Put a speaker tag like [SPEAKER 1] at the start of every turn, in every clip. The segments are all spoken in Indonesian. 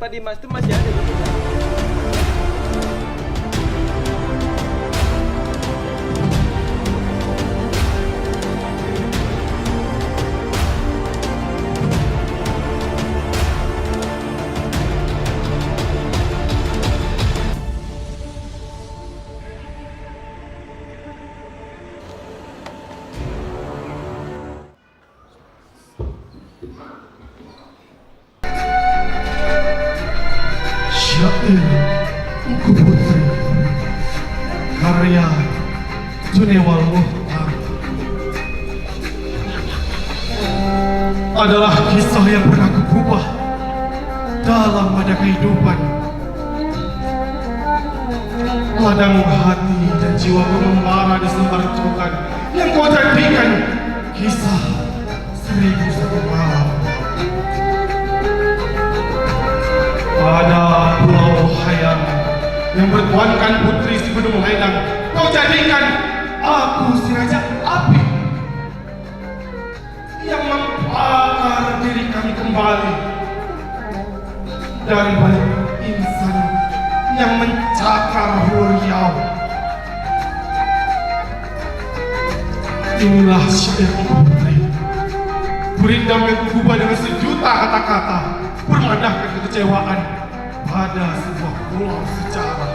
[SPEAKER 1] Pak Dimas itu masih ada di kita.
[SPEAKER 2] Syair Engku Putri karya Junewal Muhtar adalah kisah yang pernah kubah dalam ada kehidupan. Ladang hati dan jiwaku membara di selembar cokan yang kau jadikan kisah 1001 malam. Pada pulau Hayam yang bertuankan putri si Gunung Haidang, kau jadikan aku si Raja Api yang membakar diri kami kembali dari balik insan yang mencakar Hulu Riau. Inilah syair putri, berindam yang kugubah dengan sejuta kata-kata, bermadahkan kekecewaan pada sebuah pulau sejarah.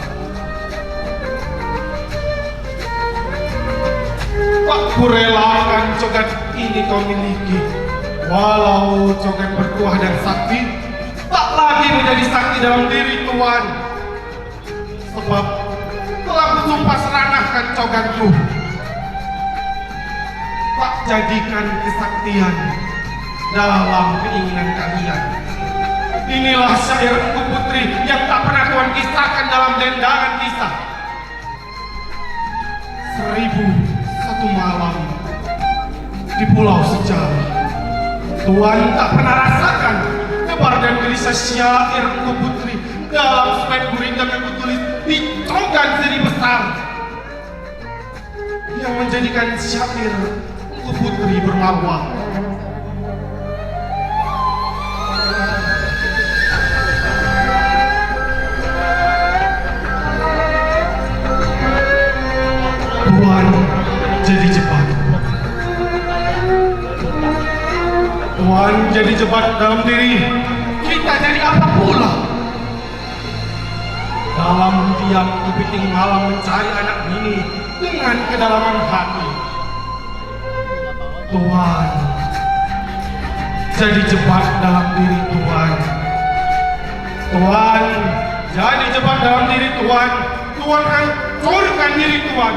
[SPEAKER 2] Tak kurelakan cogan ini kau miliki, walau cogan berkuah dan sakti tak lagi menjadi sakti dalam diri Tuan. Sebab telah kusumpah serahkan coganku, tak jadikan kesaktian dalam keinginan kalian. Inilah syair Engku Putri yang tak pernah Tuan kisahkan dalam dendangan kisah. 1001 malam di pulau sejarah. Tuan tak pernah rasakan tebar dan gelisah syair Engku Putri dalam surat gurindam yang kutulis di cogan seri besar yang menjadikan syair Engku Putri bermarwah. Tuan jadi jebat. Tuan jadi jebat dalam diri. Kita jadi apa pula? Dalam diam kepiting malam mencari anak bini dengan kedalaman hati. Tuan jadi jebat dalam diri Tuan. Tuan jadi jebat dalam diri Tuan. Tuan hancurkan diri Tuan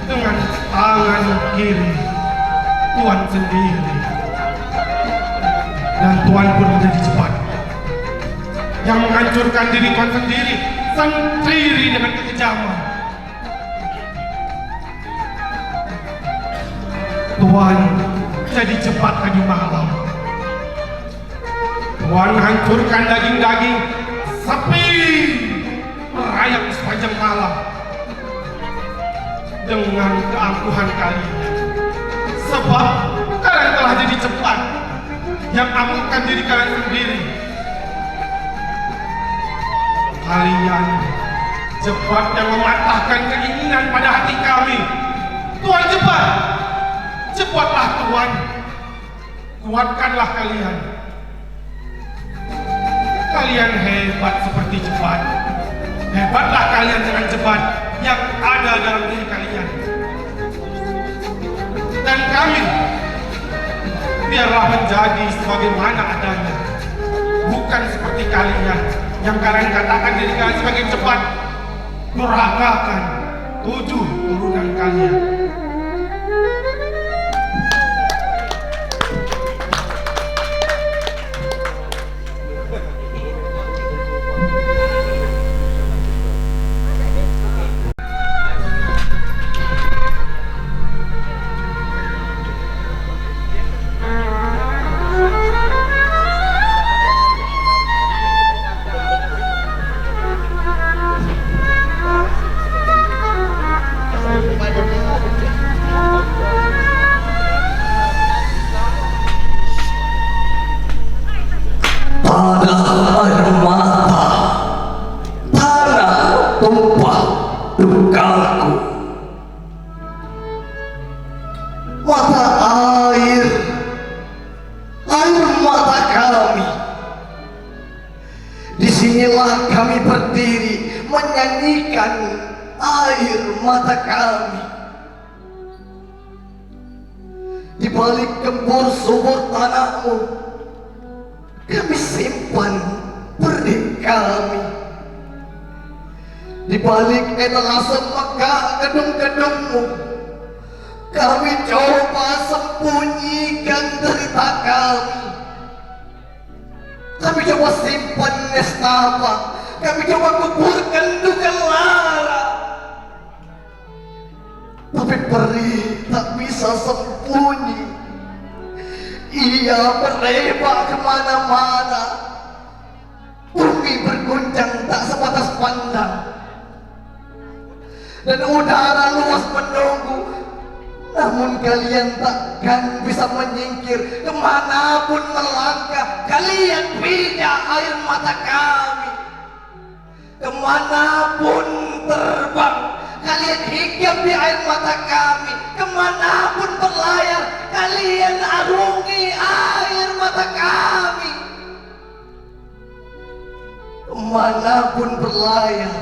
[SPEAKER 2] dengan tangan kiri Tuan sendiri. Dan Tuan pun menjadi jebat yang menghancurkan diri Tuan sendiri dengan kekejaman. Tuan jadi jebat tadi malam. Tuan hancurkan daging-daging sapi merayap sepanjang malam dengan keangkuhan kalian. Sebab kalian telah jadi jebat yang angkuhkan diri kalian sendiri. Kalian jebat yang mematahkan keinginan pada hati kami. Tuan jebat, jebatlah Tuan, kuatkanlah kalian. Kalian hebat seperti jebat. Hebatlah kalian dengan jebat yang ada dalam diri kalian. Dan kami biarlah menjadi sebagaimana adanya, bukan seperti kalian yang kalian katakan diri kalian sebagai jebat, durhakakan 7 turunan kalian.
[SPEAKER 1] sinilah kami berdiri menyanyikan air mata kami. Di balik gembur subur tanahmu, kami simpan perih kami. Di balik etalase megah gedung-gedungmu, kami coba sembunyikan derita kami. Kami coba simpan nestapa, kami coba kuburkan duka lara. Tapi perih tak bisa sembunyi, ia merebak kemana-mana. Bumi berguncang tak sebatas pandang, dan udara luas menunggu. Namun kalian takkan bisa menyingkir. Kemanapun melangkah, kalian pindah air mata kami. Kemanapun terbang, kalian hinggap di air mata kami. Kemanapun berlayar, kalian arungi air mata kami. Kemanapun berlayar,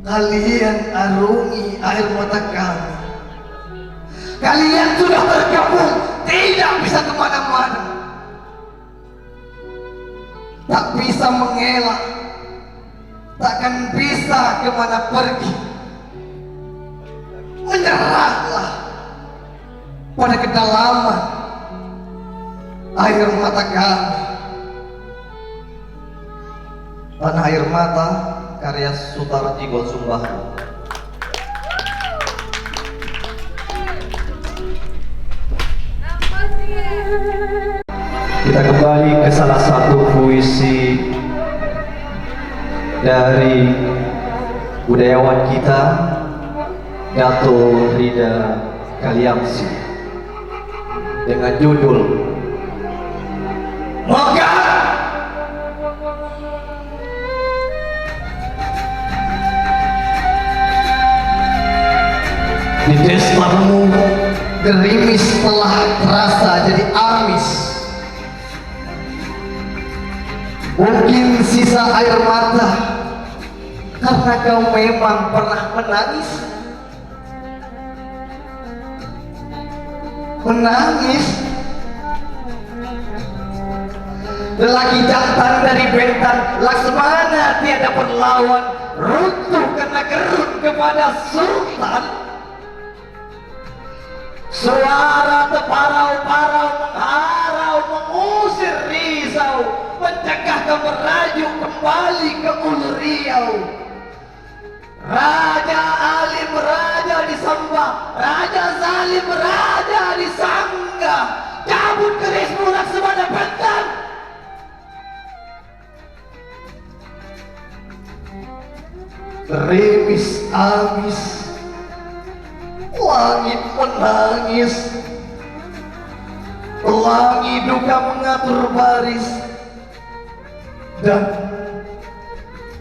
[SPEAKER 1] kalian arungi air mata kami. Kalian sudah tergabung, tidak bisa kemana-mana, tak bisa mengelak, takkan bisa kemana pergi. Menyerahlah pada kedalaman air mata kami. Tanah air mata, karya Sutarji Golsumbahku. Kita kembali ke salah satu puisi dari budayawan kita, Dato Rida Kaliamsi, dengan judul Mekah. Di destamu gerimis telah terasa jadi amis. Mungkin sisa air mata karena kau memang pernah menangis. Menangis. Lelaki jantan dari Bentan, Laksmana tiada berlawan, runtuh karena gerun kepada Sultan. Suara teparau-parau mengharau, mengusir risau, mencegah kau merajuk kembali ke Ulu Riau. Raja alim, raja disembah, raja zalim, raja disanggah. Cabut kerismu Laksmana Bentan. Gerimis amis, langit menangis, pelangi duka mengatur baris, dan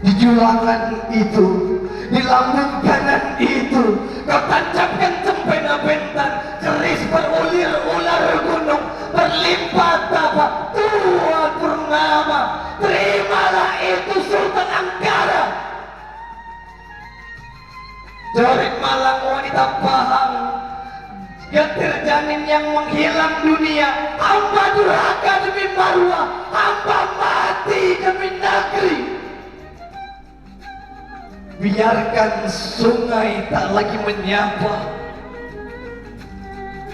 [SPEAKER 1] di julangan itu, di lambung kanan itu, kau tancapkan cempena Bentan. Keris berulir ular gunung, berlimpah tapak Tuan Purnama. Terimalah itu Sultan Angkara. Jorik malang wanita paham, getir janin yang menghilang dunia. Hamba durhaka demi marwah, hamba mati demi negeri. Biarkan sungai tak lagi menyapa,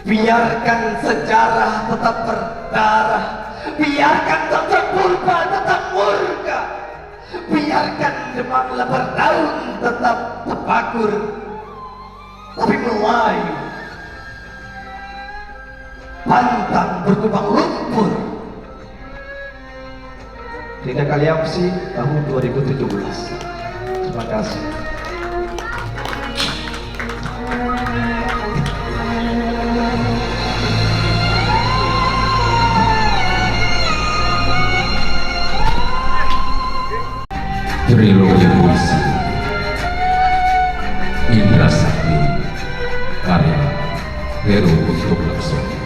[SPEAKER 1] biarkan sejarah tetap berdarah, biarkan tetap purba tetap murka, biarkan demang lebar daun tetap terpakur. Tapi Melayu pantang berkubang lumpur. Rida Kaliamsi, tahun 2017. Terima kasih.
[SPEAKER 3] Trilogi puisi Indra Sakti, karya Heru untuk Laksono.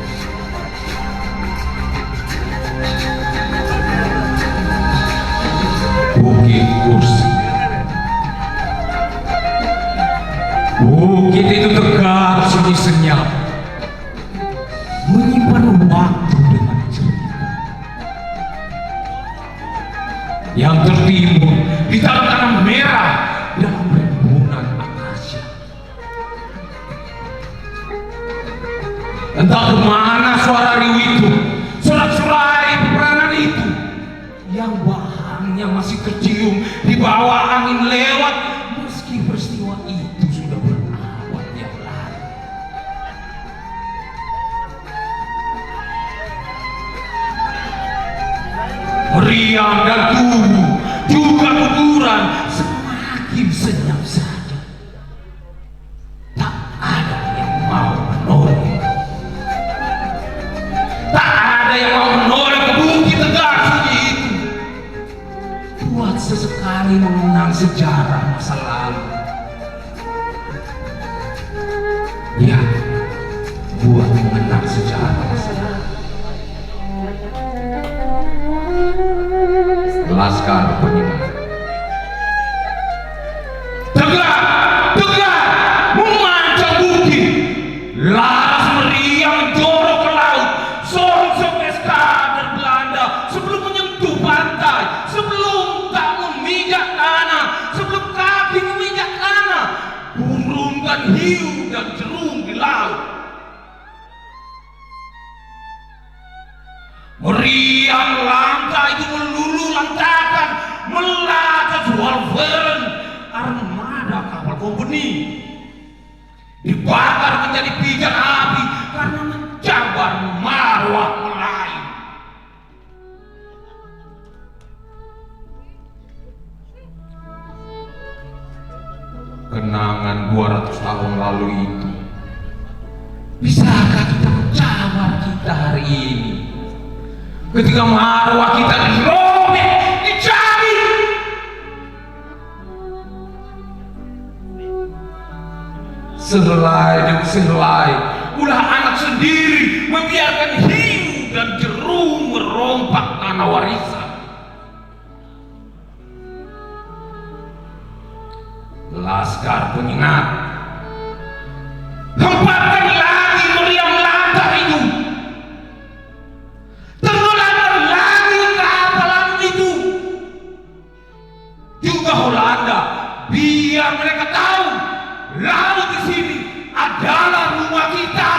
[SPEAKER 3] kursi. Bukit itu tegap sunyi senyap, menyimpan waktu dengan cerita. Yang tertimbun di tanah merah dalam rembulan akasia. Entah kemana suara riuh itu, sorak-sorai peperangan itu, yang bahannya masih tercium di bawah angin lewat, meski peristiwa itu sudah berabad yang lalu. Meriam dan tubuh juga kuburan semakin senyap saja. Tak ada yang mau menoleh. Tak ada yang mau menoleh ke bukit tegak sunyi itu. Buat sesekali mengenang sejarah masa lalu. Ya, buat mengenang sejarah masa lalu. Laskar Penyengat. Tegak, tegak, memanjang bukit. Laras meriam menjorok ke laut. Songsong eskader Belanda sebelum menyentuh pantai, sebelum tak memijak tanah, sebelum kaki memijak tanah, burungkan hiu dan jerung di laut. Meriam langkah itu melulu lantakan, melacak Wolveren, armada kapal kompeni. Dibakar menjadi pijar api karena mencabar marwah Melayu. Kenangan 200 tahun lalu itu, bisakah kita mencabar kita hari ini? Ketika marwah kita dirobek, dicabik. Sehelai demi sehelai, ulah anak sendiri membiarkan hiu dan jerung merompak tanah warisan. Laskar Penyengat, hempaskan lagi meriam langkah itu. Holanda, biar mereka tahu laut di sini adalah rumah kita.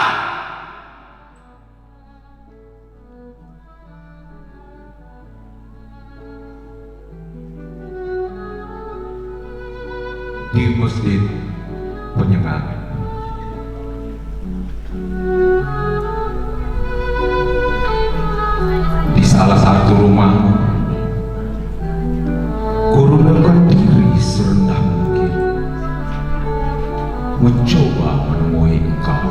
[SPEAKER 3] Di Masjid Penyengat, di salah satu rumah, kurundurkan diri serendah mungkin, mencoba menemui engkau.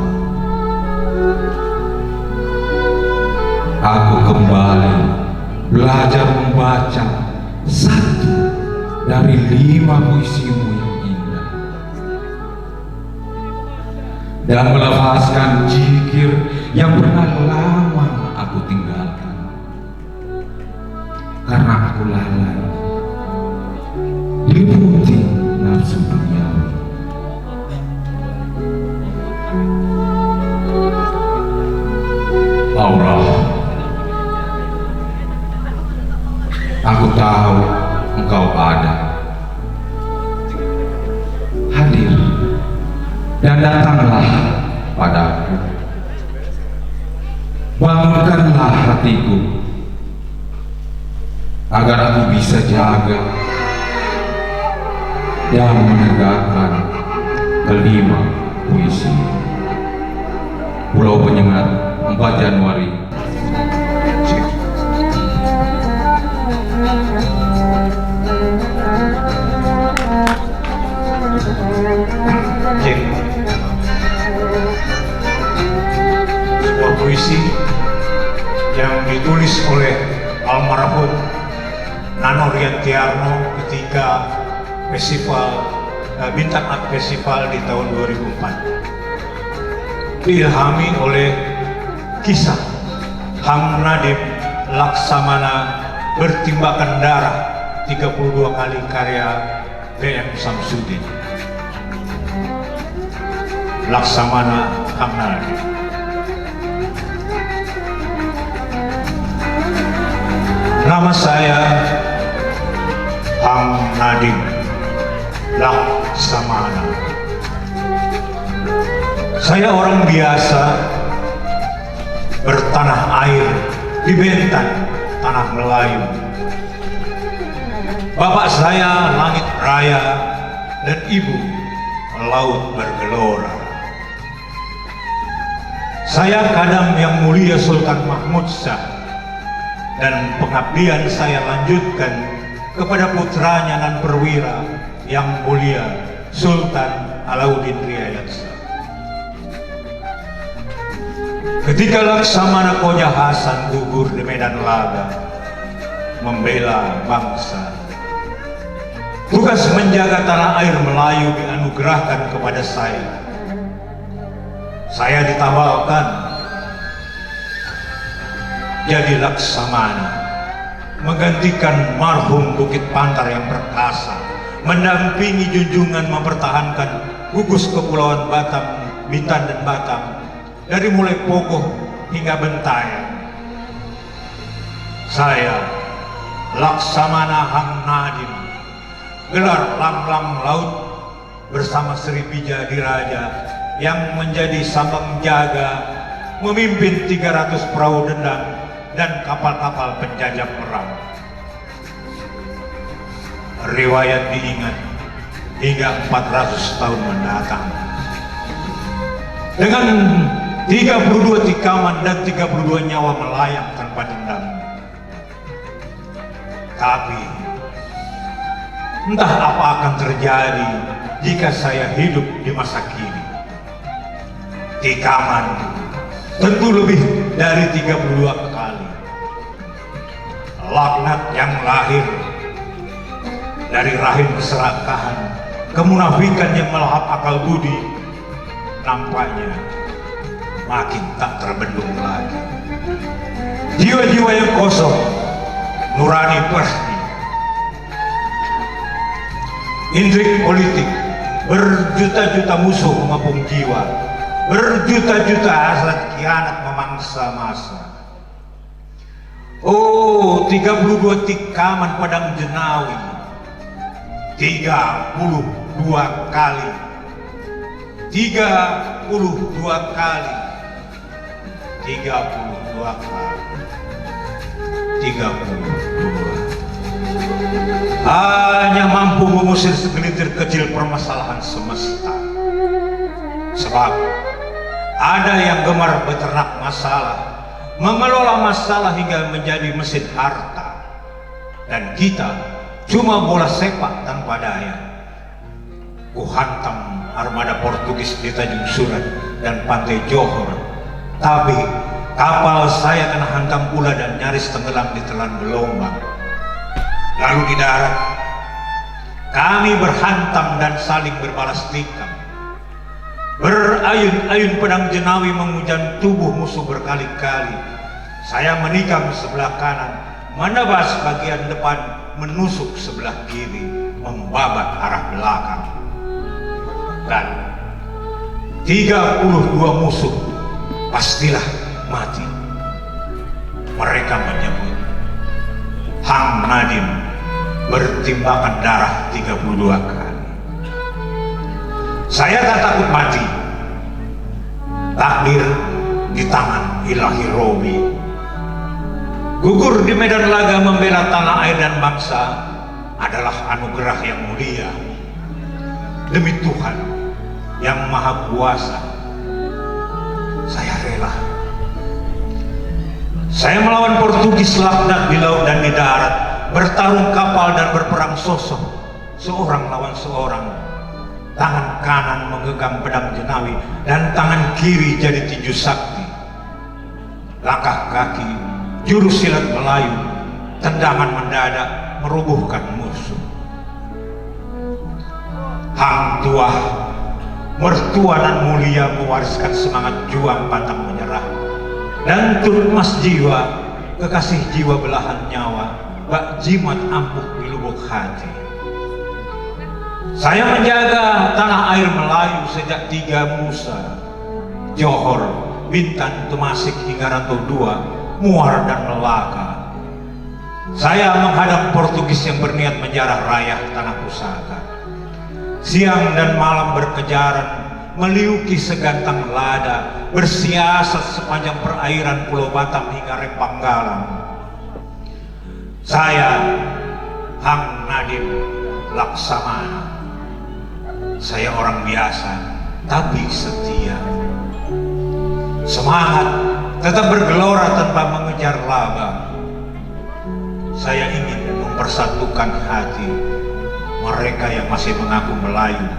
[SPEAKER 3] Aku kembali belajar membaca satu dari 5 puisimu yang indah, dan melepaskan zikir yang pernah lama aku tinggalkan karena aku lalai diliputi nafsu duniawi. Allah, aku tahu engkau ada, hadir dan datanglah padaku. Bangunkanlah hatiku agar aku bisa jaga dan menegakkan kelima puisi. Pulau Penyengat, 4 Januari.
[SPEAKER 4] Sebuah puisi yang ditulis oleh almarhum Nano Riantiarno ketika Bintang Art Festival di tahun 2004, diilhami oleh kisah Hang Nadiem Laksamana bertimbakan darah 32 kali karya DM Samsudin. Laksamana Hamnadi. Nama saya Hang Nadim Laksamana. Saya orang biasa bertanah air di Bentan, tanah Melayu. Bapak saya langit raya dan ibu laut bergelora. Saya kadang yang mulia Sultan Mahmud Shah, dan pengabdian saya lanjutkan kepada putranya nan perwira yang mulia Sultan Alauddin Riayat Shah. Ketika Laksamana Koja Hasan gugur di medan laga membela bangsa, tugas menjaga tanah air Melayu dianugerahkan kepada saya. Saya ditabalkan jadi Laksamana, menggantikan marhum Bukit Pantar yang perkasa, mendampingi junjungan mempertahankan gugus kepulauan Batam, Bintan dan Batam, dari mulai Pogoh hingga Bentayan. Saya Laksamana Hang Nadim, gelar Lang-Lang Laut bersama Sri Pija Diraja yang menjadi sambang jaga, memimpin 300 perahu dendang dan kapal-kapal penjajah perang. Riwayat diingat hingga 400 tahun mendatang. Dengan 32 tikaman dan 32 nyawa melayang tanpa dendam. Tapi entah apa akan terjadi jika saya hidup di masa kini. Tikaman tentu lebih dari 32 kali. Laknat yang lahir dari rahim keserakahan, kemunafikan yang melahap akal budi, nampaknya makin tak terbendung lagi. Jiwa-jiwa yang kosong, nurani perni, intrik politik, berjuta-juta musuh mengepung jiwa, berjuta-juta hasrat kianat memangsa masa. Oh, 32 tikaman Padang Jenawi, 32 kali, 32 kali, 32 kali, 32. Hanya mampu mengusir segelintir kecil permasalahan semesta. Sebab ada yang gemar beternak masalah, mengelola masalah hingga menjadi mesin harta, dan kita cuma bola sepak tanpa daya. Kuhantam armada Portugis di Tanjung Surat dan Pantai Johor, tapi kapal saya kena hantam pula dan nyaris tenggelam di telan gelombang. Lalu di darat kami berhantam dan saling berbalas tikam. Berayun-ayun pedang Jenawi mengujan tubuh musuh berkali-kali. Saya menikam sebelah kanan, menebas bagian depan, menusuk sebelah kiri, membabat arah belakang. Dan 32 musuh pastilah mati. Mereka menyebut Hang Nadim bertimbangan darah 32 kali. Saya tak takut mati. Takdir di tangan Ilahi Robi. Gugur di medan laga membela tanah air dan bangsa adalah anugerah yang mulia. Demi Tuhan yang Maha Kuasa, saya rela. Saya melawan Portugis laknat di laut dan di darat, bertarung kapal dan berperang sosok, seorang lawan seorang. Tangan kanan menggenggam pedang Jenawi dan tangan kiri jadi tinju sakti. Langkah kaki jurus silat Melayu, tendangan mendadak merubuhkan musuh. Hang Tuah, mertua nan mulia mewariskan semangat juang pantang menyerah, dan turut mas jiwa, kekasih jiwa belahan nyawa, bak jimat ampuh di lubuk lubuk hati. Saya menjaga tanah air Melayu sejak 3 Musa, Johor, Bintan, Temasik hingga Rantau II, Muar dan Melaka. Saya menghadap Portugis yang berniat menjarah rayah tanah pusaka. Siang dan malam berkejaran, meliuki segantang lada, bersiasat sepanjang perairan Pulau Batam hingga Repanggalan. Saya Hang Nadim Laksamana. Saya orang biasa, tapi setia. Semangat, tetap bergelora tanpa mengejar laba. Saya ingin mempersatukan hati mereka yang masih mengaku Melayu.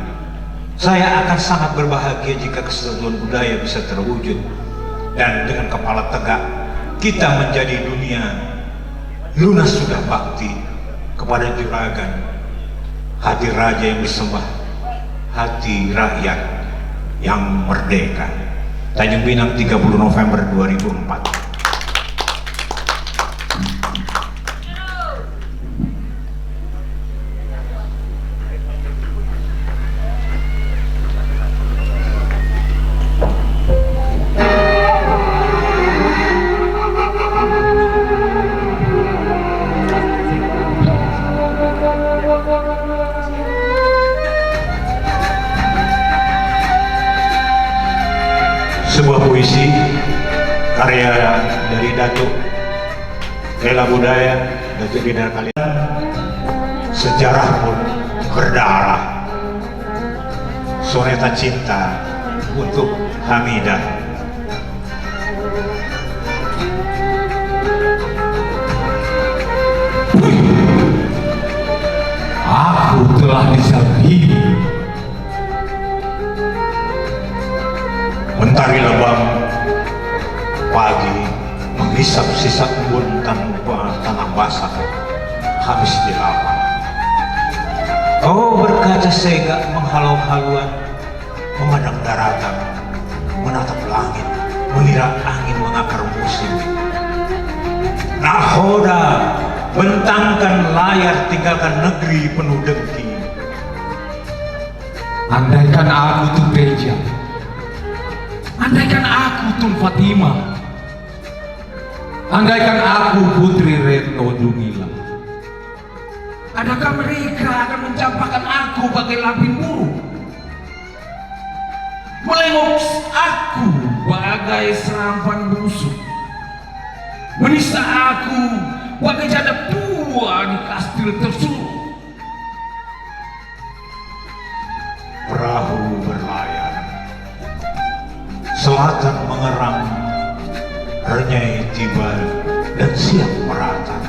[SPEAKER 4] Saya akan sangat berbahagia jika kesatuan budaya bisa terwujud. Dan dengan kepala tegak, kita menjadi dunia lunas sudah bakti kepada juragan, hati raja yang disembah, hati rakyat yang merdeka. Tanjung Pinang, 30 November 2004. Sebuah puisi karya dari Datuk Bela Budaya, Datuk Bidar kalian. Sejarah pun berdarah. Soneta cinta untuk Hamidah.
[SPEAKER 3] Aku telah disalib.
[SPEAKER 4] Mentari lebam pagi menghisap sisa embun tanpa tanah basah habis dilapah. Kau berkaca sega menghalau haluan, memandang daratan, menatap langit, mengira angin mengakar musim. Nahoda, bentangkan layar, tinggalkan negeri penuh dengki.
[SPEAKER 3] Andaikan aku Tun Teja, andaikan aku Tun Fatimah, andaikan aku Putri Retno Dumila, adakah mereka akan mencampakkan aku bagai lampin burung, melengok aku bagai serampan busuk, menista aku bagai janda tua di kastil tersuruh?
[SPEAKER 4] Perahu berlayar, selatan mengerang, renyai tiba dan siap merata.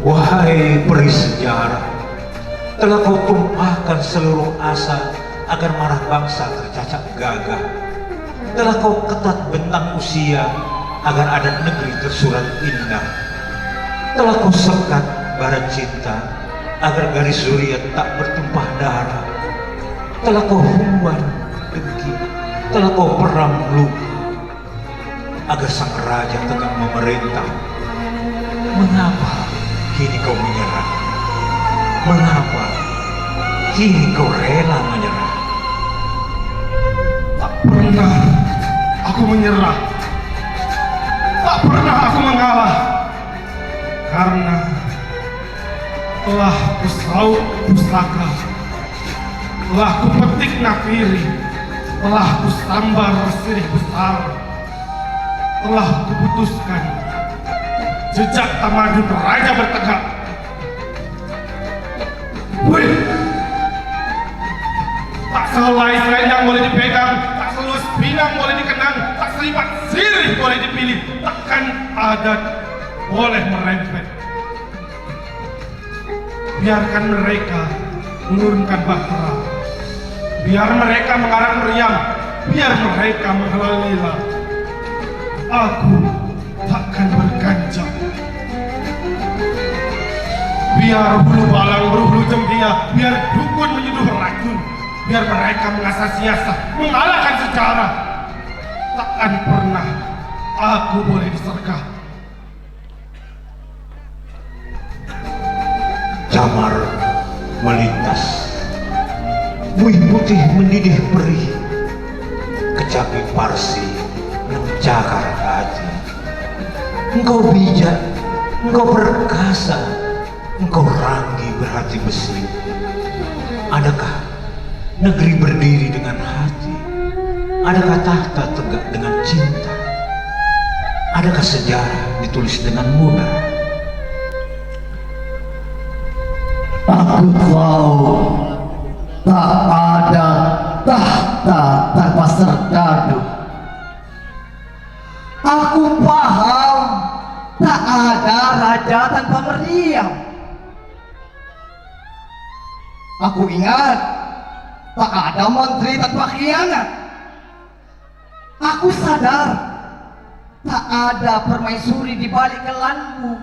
[SPEAKER 4] Wahai peri sejarah, telah kau tumpahkan seluruh asa agar marah bangsa tercacak gagah. Telah kau ketat bentang usia agar adat negeri tersurat indah. Telah kau sekat bara cinta agar garis zuriat tak bertumpah darah. Telah kau humban dengki, telah kau perang luka agar sang raja tegak memerintah. Mengapa kini kau menyerah? Mengapa kini kau rela menyerah?
[SPEAKER 2] Tak pernah aku menyerah, tak pernah aku mengalah, karena telah kusaut pustaka, telah kupetik nafiri, telah kusambar sirih besar, telah kuputuskan jejak tamadun raja bertegak. Wih, tak sehelai selendang boleh dipegang, tak seluas pinang boleh dikenang, tak selipat sirih boleh dipilih, takkan adat boleh merempet. Biarkan mereka menurunkan bahtera, biar mereka mengarang meriam, biar mereka menghalal lila. Aku takkan berganjang. Biar bulu balang berhulu jembia, biar dukun menyeduh racun, biar mereka mengasah siasat, mengalahkan sejarah. Takkan pernah aku boleh disergap.
[SPEAKER 4] Camar melintas, buih putih mendidih perih, kecapi parsi mencakar hati. Engkau bijak, engkau perkasa, engkau ranggi berhati besi. Adakah negeri berdiri dengan hati? Adakah tahta tegak dengan cinta? Adakah sejarah ditulis dengan mudah?
[SPEAKER 1] Aku tahu tak ada tahta tanpa serdadu. Aku paham tak ada raja tanpa meriam. Aku ingat tak ada menteri tanpa khianat. Aku sadar tak ada permaisuri di balik kelanmu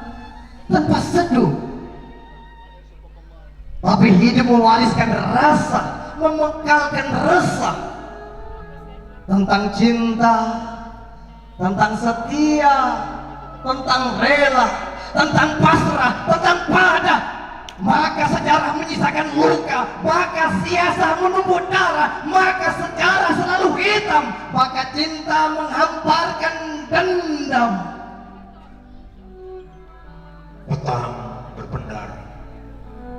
[SPEAKER 1] tanpa seduh. Tapi hidup mewariskan rasa, memekalkan resah tentang cinta, tentang setia, tentang rela, tentang pasrah, tentang pada. Maka sejarah menyisakan luka, maka siasat menumpuk darah, maka sejarah selalu hitam, maka cinta menghamparkan dendam.
[SPEAKER 4] Petang berpendar,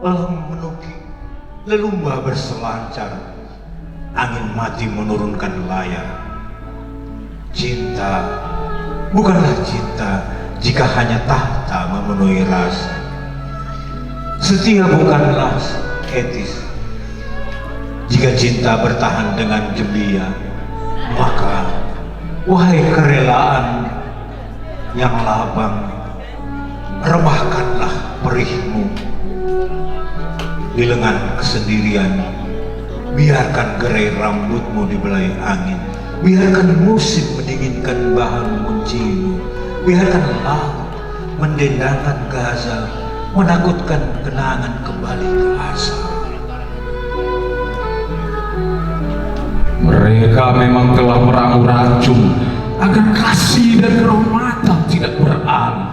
[SPEAKER 4] elam menuki, lelumba berselancar, angin mati menurunkan layar. Cinta bukanlah cinta jika hanya tahta memenuhi rasa. Setia bukanlah etis jika cinta bertahan dengan jembia. Maka wahai kerelaan yang labang, rebahkanlah perihmu di lengan kesendirian. Biarkan gerai rambutmu dibelai angin, biarkan musim mendinginkan bahan kuncimu, biarkan laut mendendangkan gazal, menakutkan kenangan kembali ke asal.
[SPEAKER 3] Mereka memang telah meramu racun agar kasih dan kehormatan tidak beralih.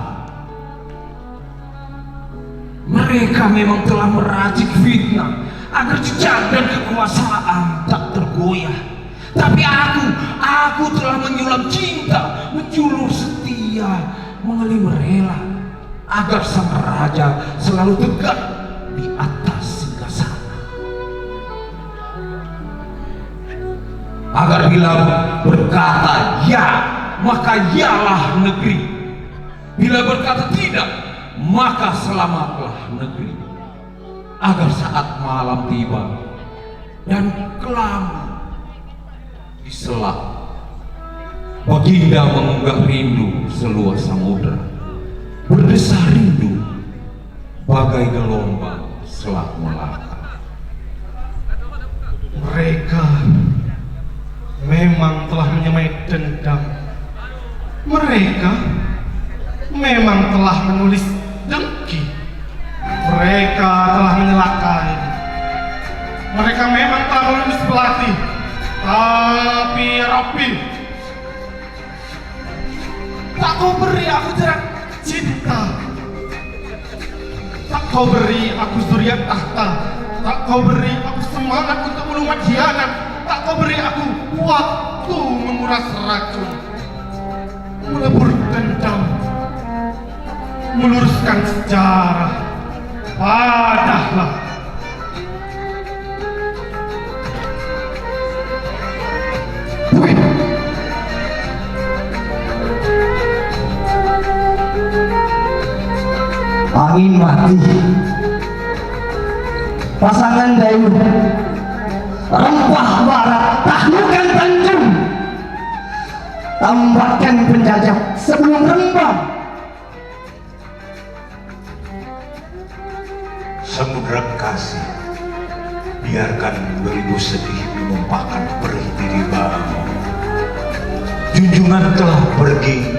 [SPEAKER 3] Mereka memang telah meracik fitnah agar jejak dan kekuasaan tak tergoyah. Tapi aku telah menyulam cinta, menjulur setia, mengelim rela agar sang raja selalu tegak di atas singgasana. Agar bila berkata ya, maka yalah negeri. Bila berkata tidak, maka selamatlah negeri. Agar saat malam tiba dan kelam di selak, baginda mengunggah rindu seluas samudra, berdesah rindu bagai gelombang selak Melaka.
[SPEAKER 2] Mereka memang telah menyemai dendam. Mereka memang telah menulis dengki. Mereka telah menyelakai. Mereka memang telah menulis pelatih. Tapi Robi, tak kau beri aku jarak cinta, tak kau beri aku zuriat tahta, tak kau beri aku semangat untuk melumat hianat, tak kau beri aku waktu menguras racun, melebur dendam, meluruskan sejarah. Padahlah
[SPEAKER 1] angin mati, pasangan Dayu, rempah barat, taklukkan Tanjung, tambahkan penjajah sebelum rembang.
[SPEAKER 4] Samudra kasih, biarkan beribu sedih menumpahkan perih di ribamu. Junjungan telah pergi,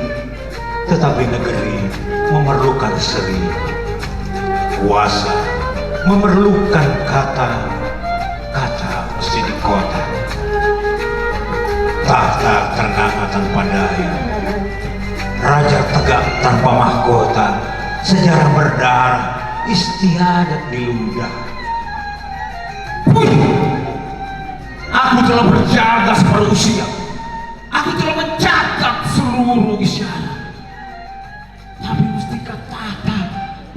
[SPEAKER 4] tetapi negeri memerlukan seri. Kuasa memerlukan kata mesti di kota. Tahta ternama tanpa daya, raja tegak tanpa mahkota, sejarah berdarah, istiadat di ludah.
[SPEAKER 3] Aku telah berjaga separuh usia. Aku telah mencatat seluruh isyarat. Tapi mustika tata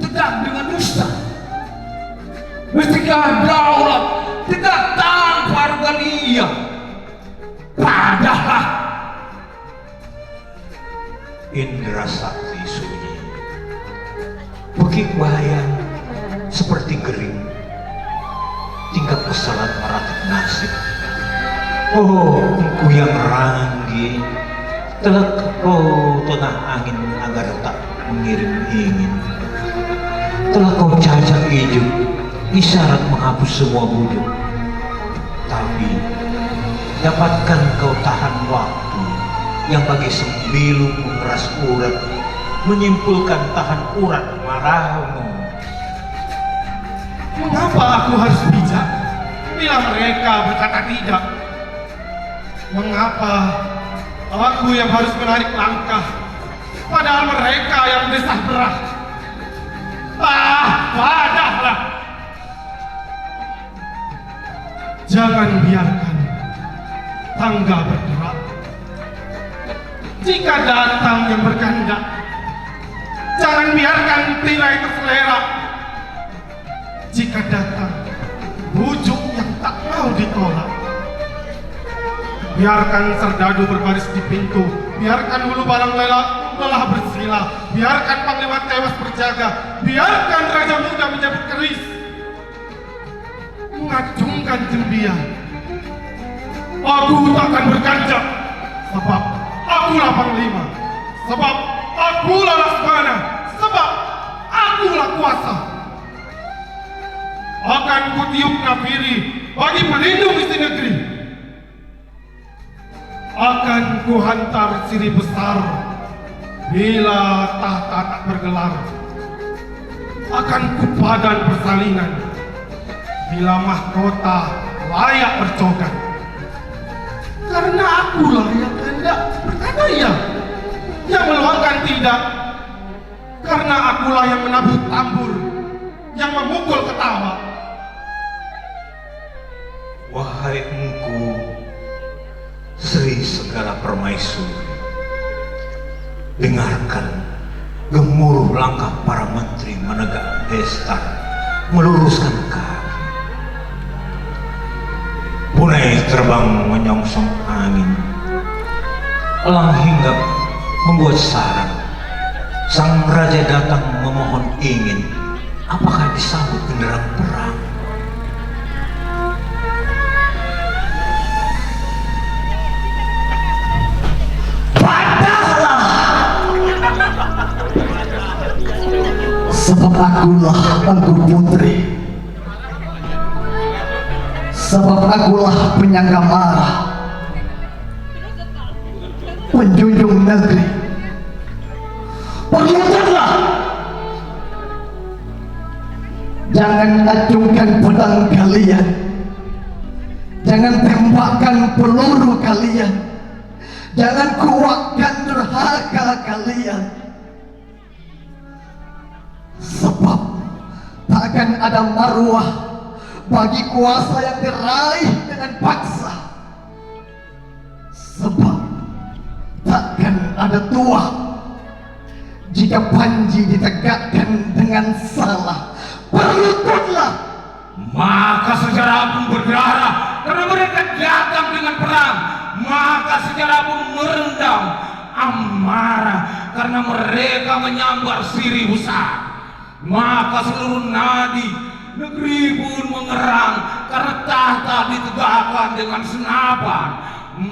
[SPEAKER 3] tegak dengan dusta. Mustika daulat tegak tanpa argalia. Padahal
[SPEAKER 4] Indra sakti sunyi, bukit bayang seperti gering, tingkat kesalahan meratap nasib. Oh, engkau yang ranggi, telah kau tengah angin agar tak mengirim ingin. Telah kau cacak hijau, isyarat menghapus semua wujud. Tapi dapatkan kau tahan waktu yang bagi sembilu mengeras urat, menyimpulkan tahan urat marahmu.
[SPEAKER 2] Mengapa aku harus bijak bila mereka berkata tidak? Mengapa aku yang harus menarik langkah padahal mereka yang desah berah? Padahlah jangan biarkan tangga bergerak. Jika datang yang berkehendak, jangan biarkan tirai terselera. Jika datang bujuk yang tak mau ditolak, biarkan serdadu berbaris di pintu, biarkan hulu balang lelah bersila, biarkan panglima tewas berjaga, biarkan raja muda menyambut keris, mengacungkan jembian. Aku takkan berkancah, sebab akulah panglima, sebab akulah Laksmana, sebab akulah kuasa. Akan kutiup nafiri bagi pelindung isi negeri. Akan kuhantar siri besar bila tahta tak bergelar. Akan kupadan persalinan bila mahkota layak bercokan. Karena akulah yang hendak berkata ya, yang meluangkan tidak. Karena akulah yang menabuh tambur, yang memukul ketawa.
[SPEAKER 4] Wahai engku, Sri segala permaisuri, dengarkan gemuruh langkah para menteri menegak pesta, meluruskan kaki. Punai terbang menyongsong angin, elang hinggap membuat sarang. Sang raja datang memohon ingin, apakah disambut genderang perang?
[SPEAKER 1] Sebab akulah engkau putri, sebab akulah penyangga marah, penjunjung negeri. Berlututlah, jangan acungkan pedang kalian, jangan tembakkan peluru kalian, jangan kuatkan durhaka kalian. Sebab takkan ada marwah bagi kuasa yang diraih dengan paksa. Sebab takkan ada tuah jika panji ditegakkan dengan salah. Berlututlah,
[SPEAKER 3] maka sejarah pun berdarah karena mereka datang dengan perang. Maka sejarah pun merendam amarah karena mereka menyambar sirih besar. Maka seluruh nadi negeri pun mengerang karena tahta ditegakkan dengan senapan.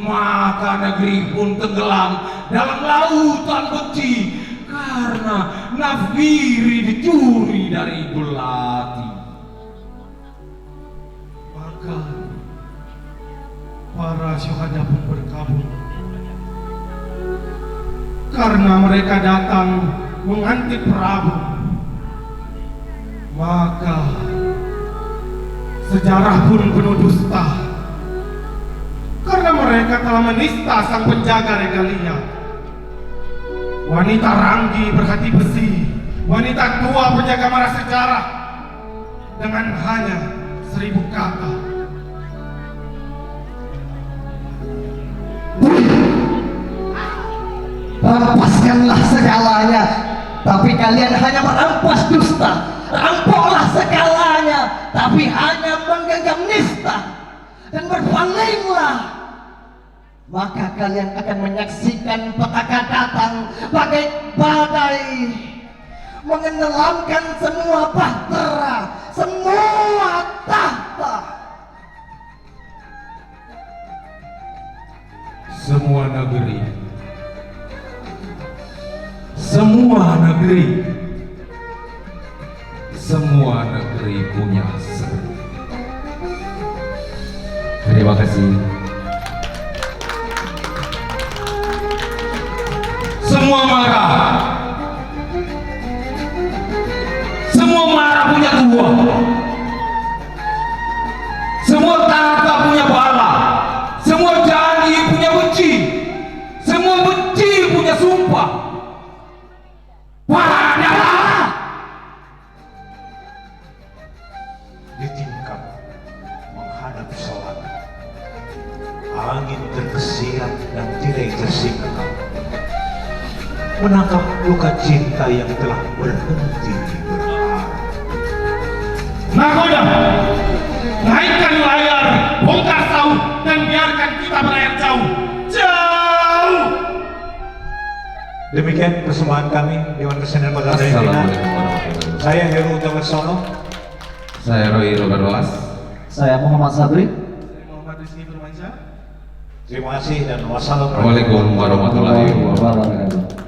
[SPEAKER 3] Maka negeri pun tenggelam dalam lautan benci karena nafiri dicuri dari Bulati.
[SPEAKER 2] Maka para syuhada pun berkabung karena mereka datang menganti Prabu. Maka sejarah pun penuh dusta karena mereka telah menista sang penjaga regalia. Wanita ranggi berhati besi wanita tua penjaga marah sejarah dengan hanya 1000 kata.
[SPEAKER 1] Rampaskanlah segalanya, tapi kalian hanya merampas dusta. Rampoklah segalanya, tapi hanya menggenggam nista. Dan berpalinglah, maka kalian akan menyaksikan petaka datang bagai badai, mengenelamkan semua bahtera, semua tahta.
[SPEAKER 3] Semua negeri, semua negeri punya seri. Terima kasih. Semua marah punya tua. Semua tahta punya bala. Semua janji punya benci. Semua benci punya sumpah. Padalah
[SPEAKER 4] Ditingkap menghadap sholat, angin terkesiap dan tirai tersingkap, menangkap luka cinta yang telah berhenti berharap.
[SPEAKER 2] Nakoda, naikkan layar, bongkar sauh, dan biarkan kita berlayar jauh.
[SPEAKER 4] Demikian persembahan kami Dewan Kesenian Kota Jayapura.
[SPEAKER 3] Assalamualaikum warahmatullahi wabarakatuh.
[SPEAKER 4] Saya Heru Utamasono.
[SPEAKER 3] Saya Roy Roberwas.
[SPEAKER 1] Saya Muhammad Sabri.
[SPEAKER 2] Muhammad Rizky Firmansyah.
[SPEAKER 4] Terima kasih dan wassalamualaikum
[SPEAKER 3] Waalaikumsalam warahmatullahi wabarakatuh.
[SPEAKER 1] Wabarakatuh.